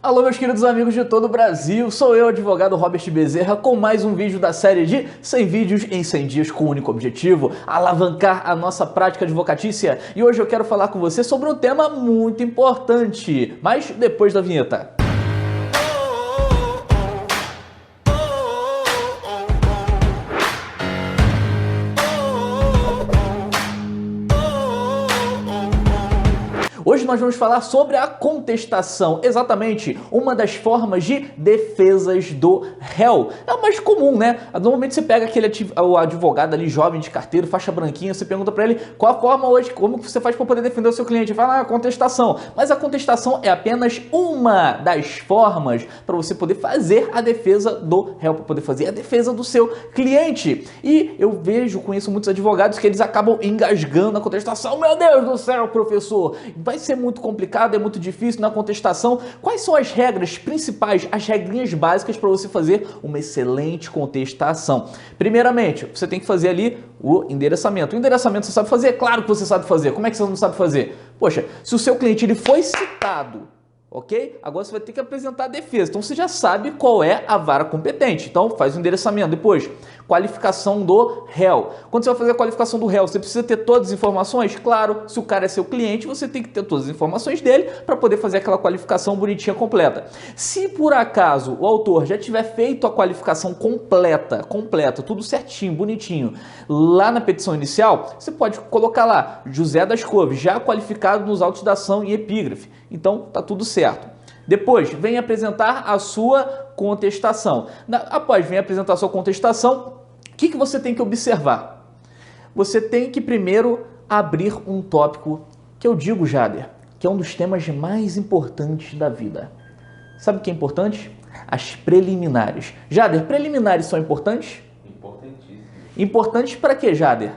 Alô, meus queridos amigos de todo o Brasil, sou eu, advogado Robert Bezerra, com mais um vídeo da série de 100 vídeos em 100 dias com o único objetivo, alavancar a nossa prática advocatícia. E hoje eu quero falar com você sobre um tema muito importante, mas depois da vinheta. Hoje nós vamos falar sobre a contestação, exatamente uma das formas de defesas do réu. É o mais comum, né? Normalmente você pega o advogado ali, jovem de carteiro, faixa branquinha, você pergunta para ele qual a forma hoje, como você faz para poder defender o seu cliente. Ele fala, contestação. Mas a contestação é apenas uma das formas para você poder fazer a defesa do réu, para poder fazer a defesa do seu cliente. E eu conheço muitos advogados que eles acabam engasgando a contestação. Meu Deus do céu, professor! Vai ser muito complicado, é muito difícil na contestação. Quais são as regras principais, as regrinhas básicas para você fazer uma excelente contestação? Primeiramente, você tem que fazer ali o endereçamento. O endereçamento você sabe fazer? Claro que você sabe fazer. Como é que você não sabe fazer? Poxa, se o seu cliente ele foi citado, ok? Agora você vai ter que apresentar a defesa. Então você já sabe qual é a vara competente. Então faz o endereçamento. Depois, qualificação do réu. Quando você vai fazer a qualificação do réu, você precisa ter todas as informações? Claro, se o cara é seu cliente, você tem que ter todas as informações dele para poder fazer aquela qualificação bonitinha, completa. Se por acaso o autor já tiver feito a qualificação completa, tudo certinho, bonitinho, lá na petição inicial, você pode colocar lá, José das Couves, já qualificado nos autos da ação e epígrafe. Então, tá tudo certo. Depois, vem apresentar a sua contestação. Após vir apresentar a sua contestação, o que você tem que observar? Você tem que primeiro abrir um tópico que eu digo, Jader, que é um dos temas mais importantes da vida. Sabe o que é importante? As preliminares. Jader, preliminares são importantes? Importantíssimo. Importantes para quê, Jader?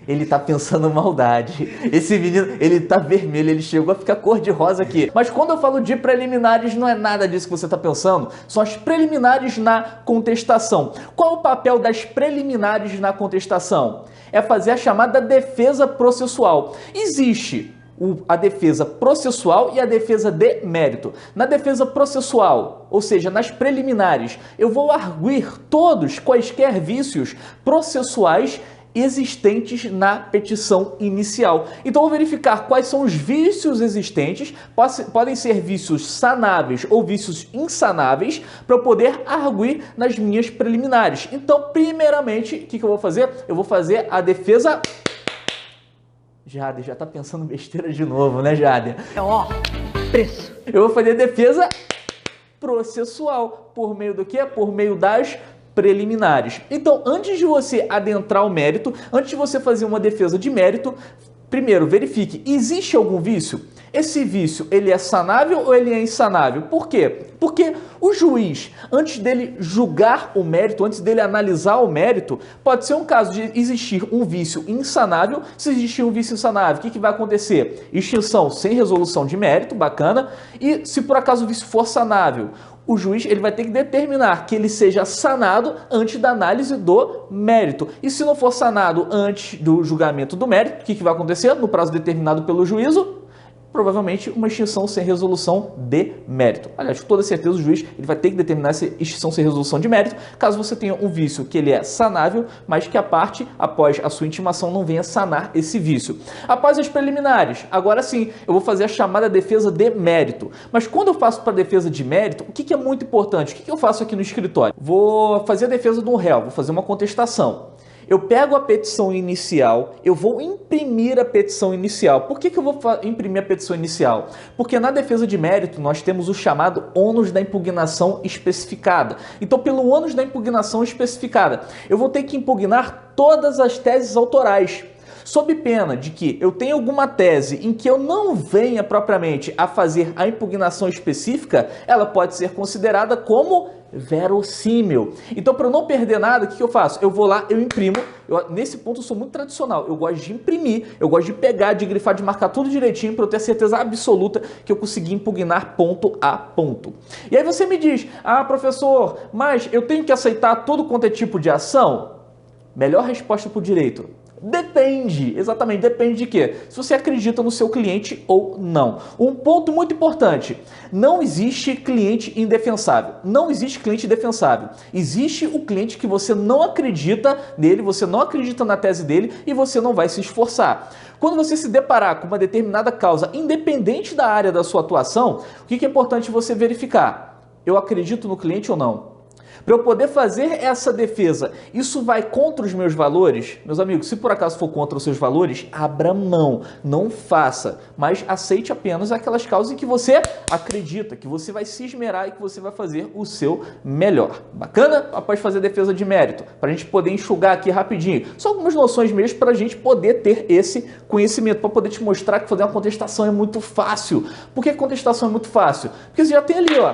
Ele tá pensando maldade. Esse menino, ele tá vermelho, ele chegou a ficar cor de rosa aqui. Mas quando eu falo de preliminares, não é nada disso que você tá pensando. São as preliminares na contestação. Qual é o papel das preliminares na contestação? É fazer a chamada defesa processual. Existe a defesa processual e a defesa de mérito. Na defesa processual, ou seja, nas preliminares, eu vou arguir todos quaisquer vícios processuais existentes na petição inicial. Então, eu vou verificar quais são os vícios existentes, podem ser vícios sanáveis ou vícios insanáveis, para eu poder arguir nas minhas preliminares. Então, primeiramente, o que eu vou fazer? Eu vou fazer a defesa... Jader, já tá pensando besteira de novo, né, Jader? Preço. Eu vou fazer a defesa processual. Por meio do quê? Por meio das preliminares. Então, antes de você adentrar o mérito, antes de você fazer uma defesa de mérito, primeiro verifique, existe algum vício? Esse vício, ele é sanável ou ele é insanável? Por quê? Porque o juiz, antes dele julgar o mérito, antes dele analisar o mérito, pode ser um caso de existir um vício insanável. Se existir um vício insanável, o que vai acontecer? Extinção sem resolução de mérito, bacana. E se por acaso o vício for sanável, o juiz ele vai ter que determinar que ele seja sanado antes da análise do mérito. E se não for sanado antes do julgamento do mérito, o que vai acontecer? No prazo determinado pelo juízo, provavelmente uma extinção sem resolução de mérito. Aliás, com toda certeza o juiz ele vai ter que determinar essa extinção sem resolução de mérito, caso você tenha um vício que ele é sanável, mas que a parte, após a sua intimação, não venha sanar esse vício. Após as preliminares, agora sim, eu vou fazer a chamada defesa de mérito. Mas quando eu faço para defesa de mérito, o que é muito importante? O que eu faço aqui no escritório? Vou fazer a defesa do réu, vou fazer uma contestação. Eu pego a petição inicial, eu vou imprimir a petição inicial. Por que eu vou imprimir a petição inicial? Porque na defesa de mérito nós temos o chamado ônus da impugnação especificada. Então, pelo ônus da impugnação especificada, eu vou ter que impugnar todas as teses autorais. Sob pena de que eu tenha alguma tese em que eu não venha propriamente a fazer a impugnação específica, ela pode ser considerada como verossímil. Então, para eu não perder nada, o que eu faço? Eu vou lá, eu imprimo. Nesse ponto eu sou muito tradicional. Eu gosto de imprimir, eu gosto de pegar, de grifar, de marcar tudo direitinho para eu ter certeza absoluta que eu consegui impugnar ponto a ponto. E aí você me diz, professor, mas eu tenho que aceitar todo quanto é tipo de ação? Melhor resposta para o direito. Depende, exatamente, depende de quê? Se você acredita no seu cliente ou não. Um ponto muito importante, não existe cliente indefensável, não existe cliente defensável. Existe o cliente que você não acredita nele, você não acredita na tese dele e você não vai se esforçar. Quando você se deparar com uma determinada causa, independente da área da sua atuação, o que é importante você verificar? Eu acredito no cliente ou não? Para eu poder fazer essa defesa, isso vai contra os meus valores? Meus amigos, se por acaso for contra os seus valores, abra mão, não faça, mas aceite apenas aquelas causas em que você acredita, que você vai se esmerar e que você vai fazer o seu melhor. Bacana? Após fazer defesa de mérito, para a gente poder enxugar aqui rapidinho, só algumas noções mesmo para a gente poder ter esse conhecimento, para poder te mostrar que fazer uma contestação é muito fácil. Por que contestação é muito fácil? Porque você já tem ali, ó,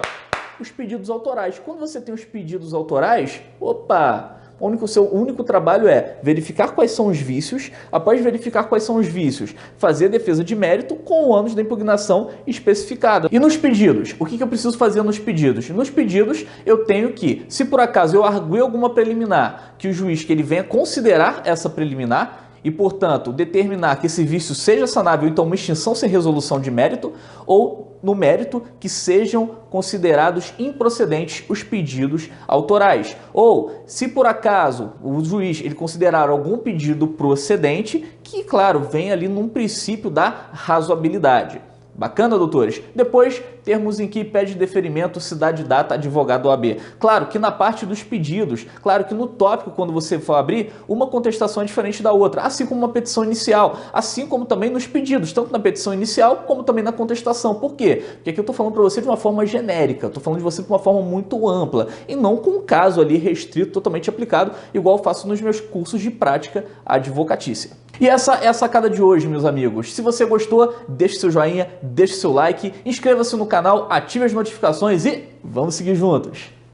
os pedidos autorais. Quando você tem os pedidos autorais, opa, o seu único trabalho é verificar quais são os vícios, após verificar quais são os vícios, fazer a defesa de mérito com o ônus da impugnação especificada. E nos pedidos, o que eu preciso fazer nos pedidos? Nos pedidos eu tenho que, se por acaso eu arguir alguma preliminar, que o juiz que ele venha considerar essa preliminar, e, portanto, determinar que esse vício seja sanável, então uma extinção sem resolução de mérito, ou no mérito que sejam considerados improcedentes os pedidos autorais. Ou, se por acaso o juiz ele considerar algum pedido procedente, que, claro, vem ali num princípio da razoabilidade. Bacana, doutores? Depois, termos em que pede deferimento, cidade, data, advogado OAB. Claro que na parte dos pedidos, claro que no tópico, quando você for abrir, uma contestação é diferente da outra, assim como uma petição inicial, assim como também nos pedidos, tanto na petição inicial como também na contestação. Por quê? Porque aqui eu estou falando para você de uma forma genérica, estou falando de você de uma forma muito ampla, e não com um caso ali restrito, totalmente aplicado, igual eu faço nos meus cursos de prática advocatícia. E essa é a sacada de hoje, meus amigos. Se você gostou, deixe seu joinha, deixe seu like, inscreva-se no canal, ative as notificações e vamos seguir juntos!